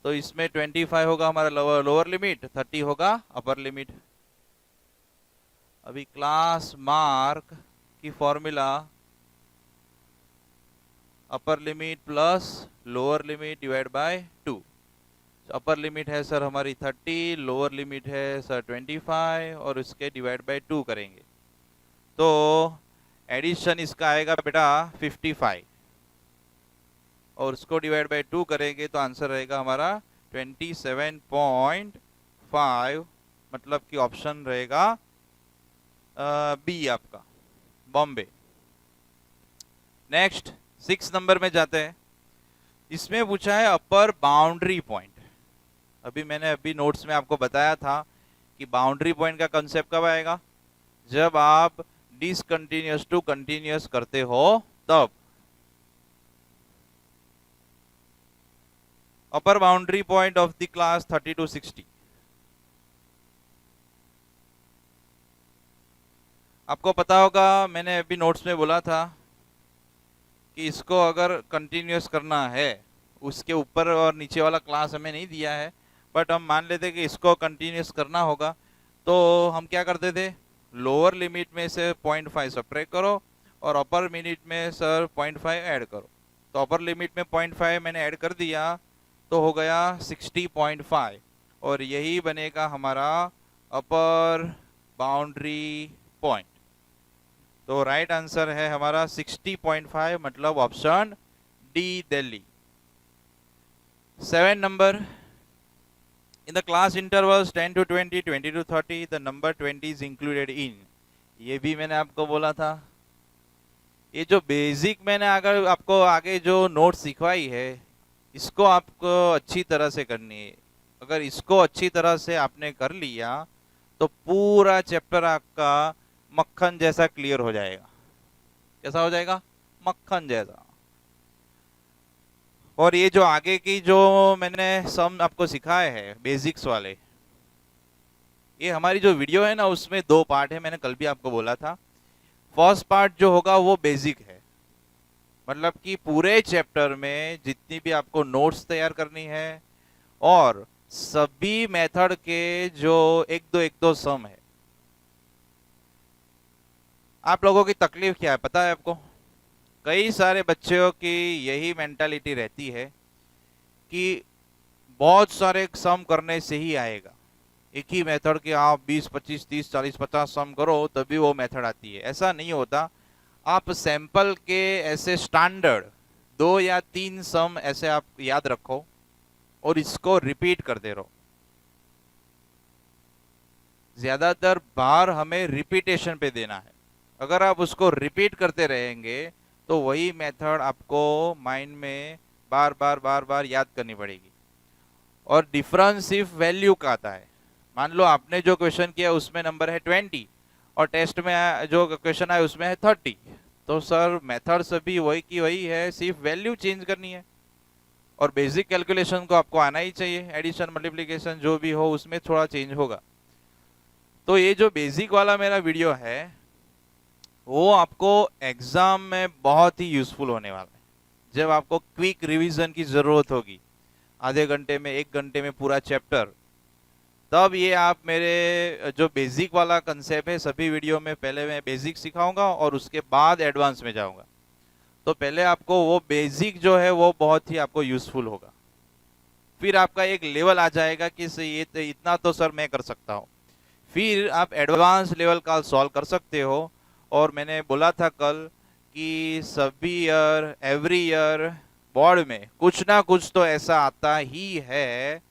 Speaker 1: तो इसमें 25 होगा हमारा लोअर लिमिट, 30 होगा अपर लिमिट। अभी क्लास मार्क की formula upper limit plus lower limit divide by 2। Upper limit है सर हमारी 30, लोअर लिमिट है सर 25 और इसके डिवाइड बाय 2 करेंगे तो एडिशन इसका आएगा बेटा 55, और उसको डिवाइड बाय 2 करेंगे तो आंसर रहेगा हमारा 27.5, मतलब कि ऑप्शन रहेगा बी आपका, बॉम्बे। नेक्स्ट 6 नंबर में जाते हैं। इसमें पूछा है अपर बाउंड्री पॉइंट। अभी मैंने नोट्स में आपको बताया था कि बाउंड्री पॉइंट का कंसेप्ट कब आएगा? जब आप डिसकंटिन्यूअस टू कंटिन्यूअस करते हो तब। अपर boundary point of the class 30 to 60। आपको पता होगा, मैंने अभी नोट्स में बोला था कि इसको अगर कंटिन्यूअस करना है, उसके ऊपर और नीचे वाला क्लास हमें नहीं दिया है, बट हम मान लेते कि इसको कंटिन्यूअस करना होगा, तो हम क्या करते थे? लोअर लिमिट में से 0.5 सब्ट्रैक्ट करो और अपर लिमिट में सर 0.5 ऐड करो। तो अपर लिमिट में 0.5 मैंने ऐड कर दिया तो हो गया 60.5, और यही बनेगा हमारा अपर बाउंड्री पॉइंट। तो राइट आंसर है हमारा 60.5, मतलब option D Delhi. 7 number, in the class intervals 10 to 20, 20 to 30, the number 20 is included in. ये भी मैंने आपको बोला था। ये जो बेसिक मैंने अगर आपको आगे जो नोट सिखवाई है, इसको आपको अच्छी तरह से करनी है। अगर इसको अच्छी तरह से आपने कर लिया तो पूरा चैप्टर आपका मक्खन जैसा क्लियर हो जाएगा। कैसा हो जाएगा? मक्खन जैसा। और ये जो आगे की जो मैंने सम आपको सिखाए हैं बेसिक्स वाले, ये हमारी जो वीडियो है ना उसमें 2 पार्ट है, मैंने कल भी आपको बोला था। फर्स्ट पार्ट जो होगा वो बेसिक है, मतलब कि पूरे चैप्टर में जितनी भी आपको नोट्स तैयार करनी है और सभी मेथड के जो एक दो सम है। आप लोगों की तकलीफ क्या है पता है आपको? कई सारे बच्चों की यही मेंटालिटी रहती है कि बहुत सारे सम करने से ही आएगा। एक ही मेथड के आप 20 25 30 40 50 सम करो तभी वो मेथड आती है, ऐसा नहीं होता। आप सैंपल के ऐसे स्टैंडर्ड 2 या 3 सम ऐसे आप याद रखो और इसको रिपीट करते रहो। ज्यादातर बार हमें रिपीटेशन पे देना है। अगर आप उसको रिपीट करते रहेंगे तो वही मेथड आपको माइंड में बार बार याद करनी पड़ेगी। और डिफरेंस सिर्फ वैल्यू का आता है। मान लो आपने जो क्वेश्चन किया उसमें नंबर है 20 और टेस्ट में जो क्वेश्चन आया उसमें है 30, तो सर मेथड सभी वही की वही है, सिर्फ वैल्यू चेंज करनी है। और बेसिक कैलकुलेशन को आपको आना ही चाहिए, एडिशन मल्टीप्लिकेशन जो भी हो उसमें थोड़ा चेंज होगा। तो ये जो बेसिक वाला मेरा वीडियो है वो आपको एग्जाम में बहुत ही यूजफुल होने वाला है। जब आपको क्विक रिवीजन की जरूरत होगी, आधे घंटे में 1 घंटे में पूरा चैप्टर, तब ये आप मेरे जो बेसिक वाला कंसेप्ट है सभी वीडियो में पहले मैं बेसिक सिखाऊंगा और उसके बाद एडवांस में जाऊंगा। तो पहले आपको वो बेसिक जो है वो बहुत ही आपको यूजफुल होगा, फिर आपका एक लेवल आ जाएगा कि ये तो इतना तो सर मैं कर सकता हूँ, फिर आप एडवांस लेवल का सॉल्व कर सकते हो। और मैंने बोला था कल कि सभी ईयर एवरी ईयर बोर्ड में कुछ ना कुछ तो ऐसा आता ही है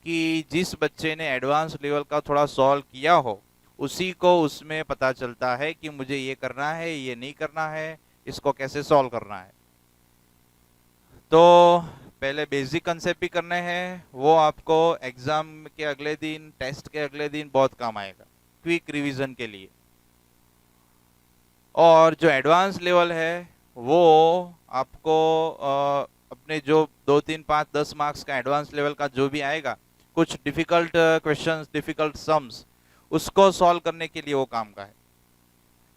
Speaker 1: कि जिस बच्चे ने एडवांस लेवल का थोड़ा सॉल्व किया हो उसी को उसमें पता चलता है कि मुझे ये करना है, ये नहीं करना है, इसको कैसे सॉल्व करना है। तो पहले बेसिक कंसेप्ट भी करने हैं, वो आपको एग्जाम के अगले दिन, टेस्ट के अगले दिन बहुत काम आएगा क्विक रिवीजन के लिए। और जो एडवांस लेवल है वो आपको अपने जो 2 3 5 10 मार्क्स का एडवांस लेवल का जो भी आएगा, कुछ डिफिकल्ट क्वेश्चंस, डिफिकल्ट सम्स, उसको सॉल्व करने के लिए वो काम का है।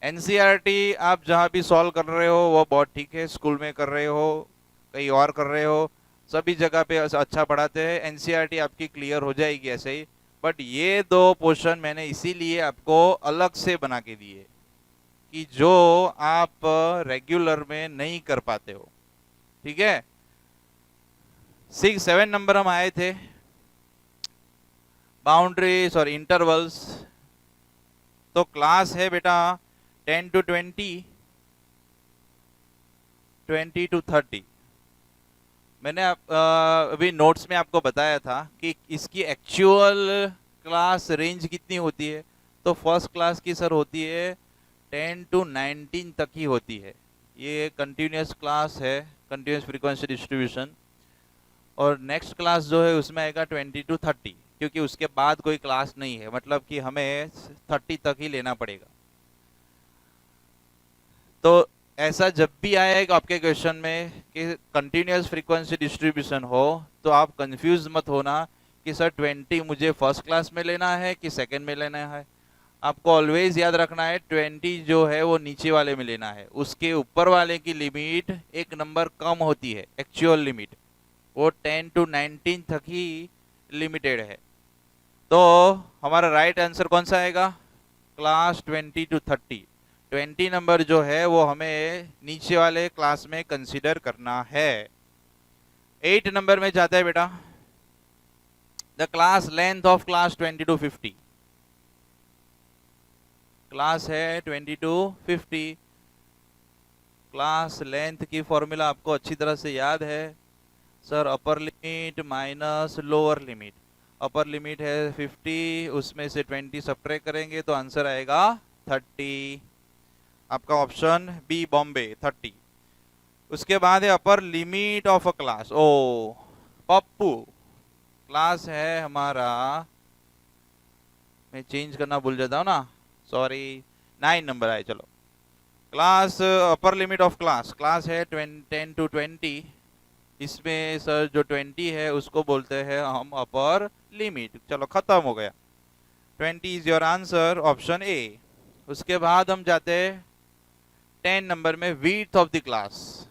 Speaker 1: एनसीईआरटी आप जहां भी सॉल्व कर रहे हो वो बहुत ठीक है, स्कूल में कर रहे हो, कहीं और कर रहे हो, सभी जगह पे अच्छा पढ़ाते हैं, एनसीईआरटी आपकी क्लियर हो जाएगी ऐसे ही। बट ये 2 पोर्शन मैंने इसीलिए आपको अलग से बना के दिए कि जो आप रेगुलर में नहीं कर पाते हो। ठीक है, 6 7 नंबर हम आए थे बाउंड्रीज और इंटरवल्स। तो क्लास है बेटा 10 to 20, 20 to 30। मैंने अभी नोट्स में आपको बताया था कि इसकी एक्चुअल क्लास रेंज कितनी होती है। तो फर्स्ट क्लास की सर होती है 10 to 19 तक ही होती है। ये कंटिन्यूस क्लास है, कंटिन्यूस फ्रीक्वेंसी डिस्ट्रीब्यूशन। और नेक्स्ट क्लास जो है उसमें आएगा 20 to 30, क्योंकि उसके बाद कोई क्लास नहीं है, मतलब कि हमें 30 तक ही लेना पड़ेगा। तो ऐसा जब भी आएगा आपके क्वेश्चन में कि कंटिन्यूस फ्रीक्वेंसी डिस्ट्रीब्यूशन हो तो आप कंफ्यूज मत होना कि सर 20 मुझे फर्स्ट क्लास में लेना है कि सेकंड में लेना है। आपको ऑलवेज याद रखना है 20 जो है वो नीचे वाले में लेना है, उसके ऊपर वाले की लिमिट 1 नंबर कम होती है, एक्चुअल लिमिट वो 10 to 19 तक ही लिमिटेड है। तो हमारा राइट आंसर कौन सा आएगा? Class 20 to 30। 20 नंबर जो है वो हमें नीचे वाले क्लास में कंसीडर करना है। 8 नंबर में जाता है बेटा, the class length of class 20 to 50। Class है 20 to 50। क्लास लेंथ की फॉर्मूला आपको अच्छी तरह से याद है सर, अपर limit minus lower limit. Upper limit है 50, उसमें से 20 सब्ट्रैक्ट करेंगे तो आंसर आएगा 30। आपका ऑप्शन बी बॉम्बे 30। उसके बाद है upper limit of a class. ओ पप्पू, क्लास है हमारा, मैं चेंज करना भूल जाता हूँ ना, सॉरी, 9 नंबर आए। चलो, class upper limit of class, class है 10 to 20, इसमें सर जो 20 है उसको बोलते हैं हम अपर लिमिट। चलो खत्म हो गया, 20 is your answer, option A. उसके बाद हम जाते हैं 10 नंबर में, width of the class.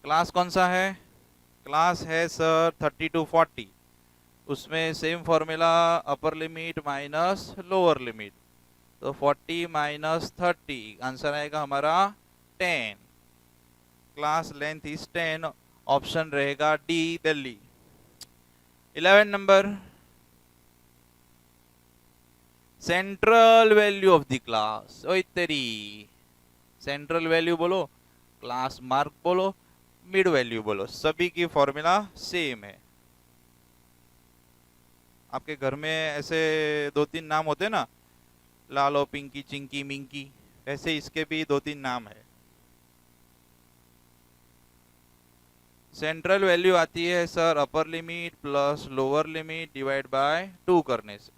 Speaker 1: Class कौन सा है? क्लास है सर 30 to 40, उसमें सेम फॉर्मूला, अपर लिमिट माइनस लोअर लिमिट, तो 40 माइनस 30, आंसर आएगा हमारा 10। क्लास लेंथ इज 10, ऑप्शन रहेगा D, Delhi. 11 number, central value of the class. ओए तेरी, सेंट्रल वैल्यू बोलो, क्लास मार्क बोलो, मिड वैल्यू बोलो, सभी की फॉर्मूला सेम है। आपके घर में ऐसे 2-3 नाम होते हैं ना, लालो, पिंकी, चिंकी, मिंकी, ऐसे इसके भी 2-3 नाम है। सेंट्रल वैल्यू आती है sir upper limit plus lower limit divide by 2 करने से।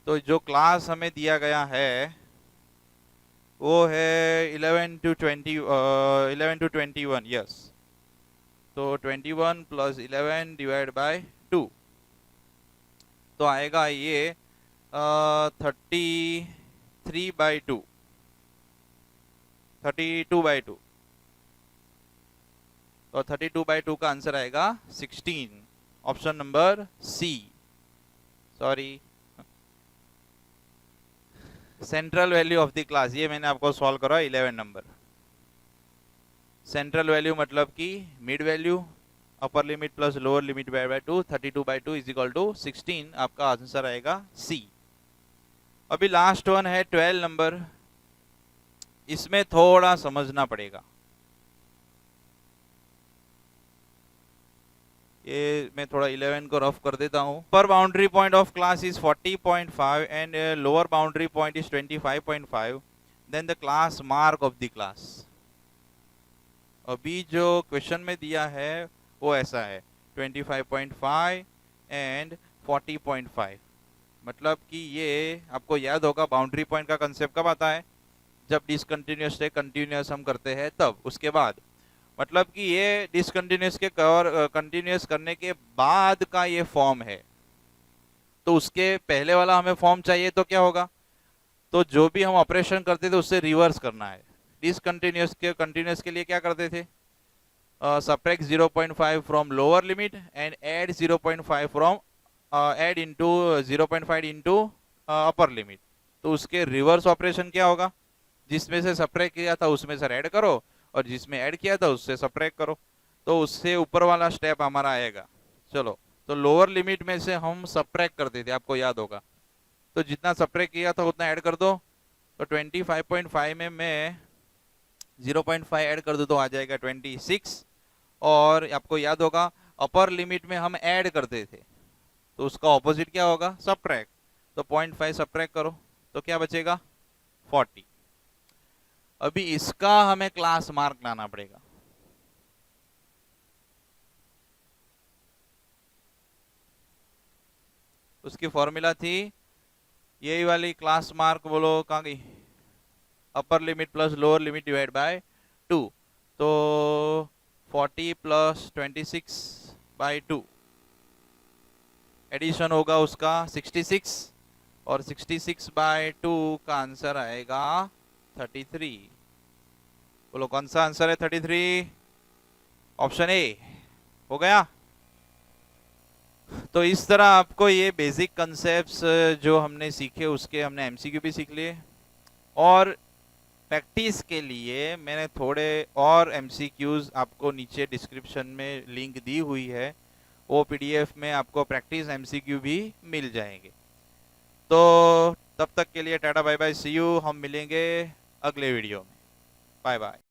Speaker 1: तो जो क्लास हमें दिया गया है वो है 11 to 21, यस। तो 21 प्लस 11 डिवाइड बाय 2, तो आएगा ये 32/2, 32/2, तो 32/2 का आंसर आएगा 16, option number C. Sorry, central value of the class, ये मैंने आपको सॉल्व करा 11 नंबर। सेंट्रल वैल्यू मतलब कि mid value, upper limit plus lower limit divide by 2, 32/2 is equal to 16, आपका आंसर आएगा सी। अभी लास्ट वन है 12 नंबर, इसमें थोड़ा समझना पड़ेगा। ये मैं थोड़ा 11 को रफ कर देता हूँ। पर boundary point of class is 40.5 and lower boundary point is 25.5, then the class mark of the class. अभी जो क्वेश्चन में दिया है वो ऐसा है 25.5 एंड 40.5, मतलब कि ये आपको याद होगा बाउंड्री पॉइंट का कंसेप्ट कब आता है, जब डिसकंटिन्यूअस से कंटिन्यूअस हम करते हैं तब, उसके बाद, मतलब कि ये डिसकंटिन्यूअस के कंटिन्यूअस करने के बाद का ये फॉर्म है। तो उसके पहले वाला हमें फॉर्म चाहिए तो क्या होगा, तो जो भी हम ऑपरेशन करते थे उससे रिवर्स करना है। डिसकंटिन्यूअस के कंटिन्यूअस के लिए क्या करते थे, subtract 0.5 from lower limit and add 0.5 from add into 0.5 into upper limit। तो उसके रिवर्स ऑपरेशन क्या होगा, जिसमें से सब्ट्रैक्ट किया था उसमें से ऐड करो, और जिसमें ऐड किया था उससे सब्ट्रैक्ट करो, तो उससे ऊपर वाला स्टेप हमारा आएगा। चलो, तो लोअर लिमिट में से हम सब्ट्रैक्ट करते थे, आपको याद होगा, तो जितना सब्ट्रैक्ट किया था उतना ऐड कर दो। तो 25.5 में मैं 0.5 ऐड कर दूं तो आ जाएगा 26, और आपको याद होगा अपर लिमिट में हम ऐड करते थे, तो उसका ऑपोजिट क्या होगा, सब्ट्रैक्ट। तो 0.5 सब्ट्रैक्ट करो तो क्या बचेगा, 40। अभी इसका हमें क्लास मार्क लाना पड़ेगा। उसकी फॉर्मूला थी यही वाली, क्लास मार्क बोलो कहाँ गई, अपर limit plus lower limit divide by 2, तो 40 प्लस 26/2, एडिशन होगा उसका 66, और 66/2 का आंसर आएगा 33। बोलो कौन सा आंसर है 33, ऑप्शन ए हो गया। तो इस तरह आपको ये बेसिक कंसेप्ट्स जो हमने सीखे उसके हमने एमसीक्यू भी सीख लिए, और प्रैक्टिस के लिए मैंने थोड़े और एमसीक्यूज आपको नीचे डिस्क्रिप्शन में लिंक दी हुई है, वो पीडीएफ में आपको प्रैक्टिस एमसीक्यू भी मिल जाएंगे। तो तब तक के लिए tata bye bye, see you, हम मिलेंगे अगले वीडियो में, बाय बाय।